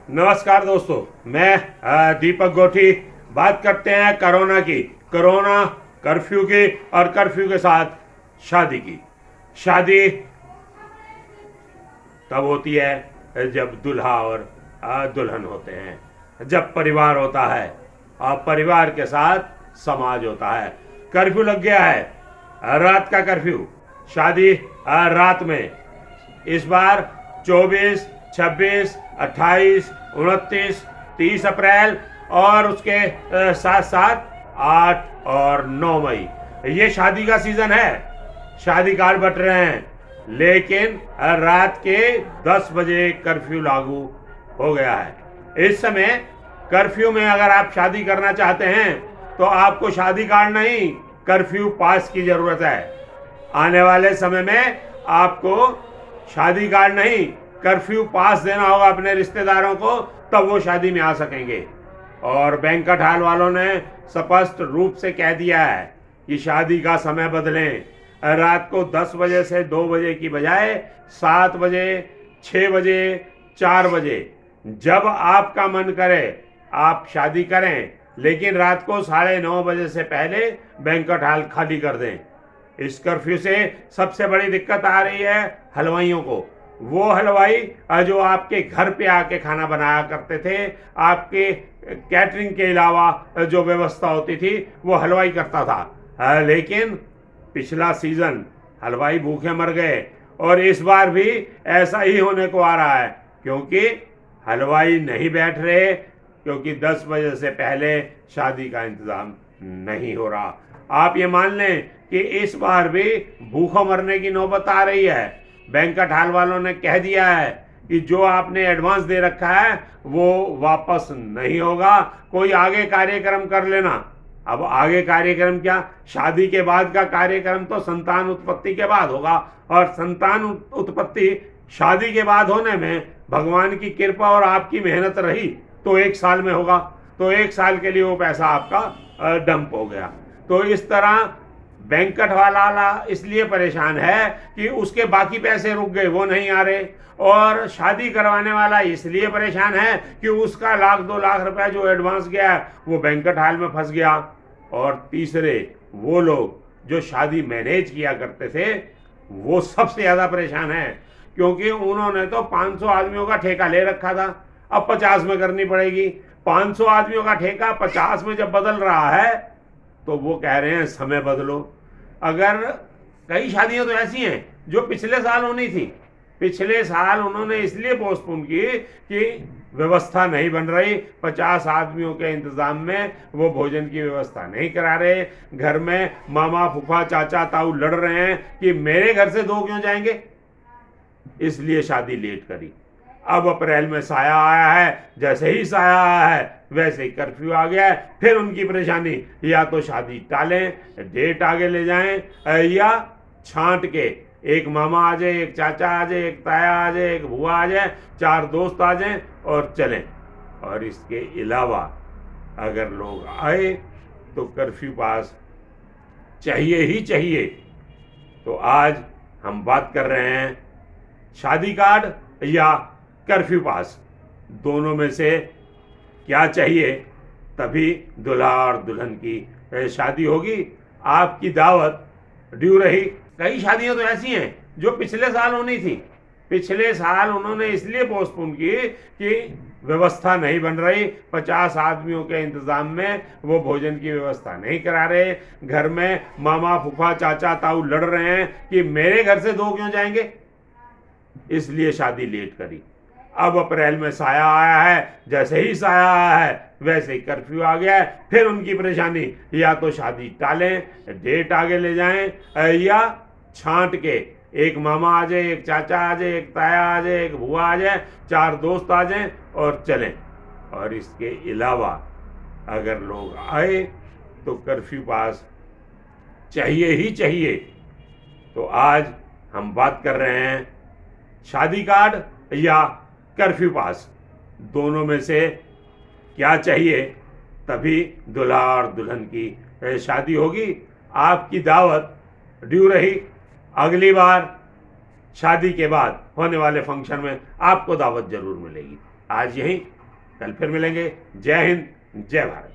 नमस्कार दोस्तों, मैं दीपक गोठी। बात करते हैं कोरोना की, कोरोना कर्फ्यू की और कर्फ्यू के साथ शादी की। शादी तब होती है जब दूल्हा और दुल्हन होते हैं, जब परिवार होता है और परिवार के साथ समाज होता है। कर्फ्यू लग गया है, रात का कर्फ्यू। शादी रात में। इस बार 24, 26, 28, 29, 30 अप्रैल और उसके साथ साथ 8 और 9 मई ये शादी का सीजन है। शादी कार्ड बट रहे हैं, लेकिन रात के 10 बजे कर्फ्यू लागू हो गया है। इस समय कर्फ्यू में अगर आप शादी करना चाहते हैं तो आपको शादी कार्ड नहीं, कर्फ्यू पास की जरूरत है। आने वाले समय में आपको शादी कार्ड नहीं, कर्फ्यू पास देना होगा अपने रिश्तेदारों को, तब वो शादी में आ सकेंगे। और बैंक्वेट हॉल वालों ने स्पष्ट रूप से कह दिया है कि शादी का समय बदलें। रात को 10 बजे से 2 बजे की बजाय 7 बजे, 6 बजे, 4 बजे, जब आपका मन करे आप शादी करें, लेकिन रात को 9:30 बजे से पहले बैंक्वेट हॉल खाली कर दें। इस कर्फ्यू से सबसे बड़ी दिक्कत आ रही है हलवाइयों को। वो हलवाई जो आपके घर पे आके खाना बनाया करते थे, आपके कैटरिंग के अलावा जो व्यवस्था होती थी वो हलवाई करता था, लेकिन पिछला सीजन हलवाई भूखे मर गए और इस बार भी ऐसा ही होने को आ रहा है, क्योंकि हलवाई नहीं बैठ रहे, क्योंकि 10 बजे से पहले शादी का इंतजाम नहीं हो रहा। आप ये मान लें कि इस बार भी भूखों मरने की नौबत आ रही है। बैंक्वेट हॉल वालों ने कह दिया है कि जो आपने एडवांस दे रखा है वो वापस नहीं होगा, कोई आगे कार्यक्रम कर लेना। अब आगे कार्यक्रम क्या, शादी के बाद का कार्यक्रम तो संतान उत्पत्ति के बाद होगा, और संतान उत्पत्ति शादी के बाद होने में भगवान की कृपा और आपकी मेहनत रही तो 1 साल में होगा। तो 1 साल के लिए वो पैसा आपका डंप हो गया। तो इस तरह बैंक्वेट वाला इसलिए परेशान है कि उसके बाकी पैसे रुक गए, वो नहीं आ रहे, और शादी करवाने वाला इसलिए परेशान है कि उसका 1-2 लाख रुपया जो एडवांस गया है वो बैंक्वेट हॉल में फंस गया। और तीसरे वो लोग जो शादी मैनेज किया करते थे वो सबसे ज़्यादा परेशान है, क्योंकि उन्होंने तो 500 आदमियों का ठेका ले रखा था, अब 50 में करनी पड़ेगी। 500 आदमियों का ठेका 50 में जब बदल रहा है तो वो कह रहे हैं समय बदलो। अगर कई शादियां तो ऐसी हैं जो पिछले साल होनी थी, पिछले साल उन्होंने इसलिए पोस्टपोन की कि व्यवस्था नहीं बन रही, 50 आदमियों के इंतजाम में वो भोजन की व्यवस्था नहीं करा रहे। घर में मामा, फूफा, चाचा, ताऊ लड़ रहे हैं कि मेरे घर से 2 क्यों जाएंगे, इसलिए शादी लेट करी। अब अप्रैल में साया आया है, जैसे ही साया आया है वैसे ही कर्फ्यू आ गया है। फिर उनकी परेशानी, या तो शादी टालें, डेट आगे ले जाएं, या छांट के एक मामा आ जाए, एक चाचा आ जाए, एक ताया आ जाए, एक बुआ आ जाए, 4 दोस्त आ जाएं और चलें। और इसके अलावा अगर लोग आए तो कर्फ्यू पास चाहिए ही चाहिए। तो आज हम बात कर रहे हैं शादी कार्ड या कर्फ्यू पास, दोनों में से क्या चाहिए, तभी दूल्हा और दुल्हन की शादी होगी। आपकी दावत ड्यू रही। कई शादियां तो ऐसी हैं जो पिछले साल होनी थी, पिछले साल उन्होंने इसलिए पोस्टपोन की कि व्यवस्था नहीं बन रही, 50 आदमियों के इंतजाम में वो भोजन की व्यवस्था नहीं करा रहे। घर में मामा, फूफा, चाचा, ताऊ लड़ रहे हैं कि मेरे घर से 2 क्यों जाएंगे, इसलिए शादी लेट करी। अब अप्रैल में साया आया है, जैसे ही साया आया है वैसे ही कर्फ्यू आ गया है। फिर उनकी परेशानी, या तो शादी टालें, डेट आगे ले जाएं, या छांट के एक मामा आ जाए, एक चाचा आ जाए, एक ताया आ जाए, एक बुआ आ जाए, 4 दोस्त आ जाएं और चलें। और इसके अलावा अगर लोग आए तो कर्फ्यू पास चाहिए ही चाहिए। तो आज हम बात कर रहे हैं शादी कार्ड या कर्फ्यू पास, दोनों में से क्या चाहिए, तभी दूल्हा और दुल्हन की शादी होगी। आपकी दावत ड्यू रही। अगली बार शादी के बाद होने वाले फंक्शन में आपको दावत जरूर मिलेगी। आज यहीं कल फिर मिलेंगे। जय हिंद, जय भारत।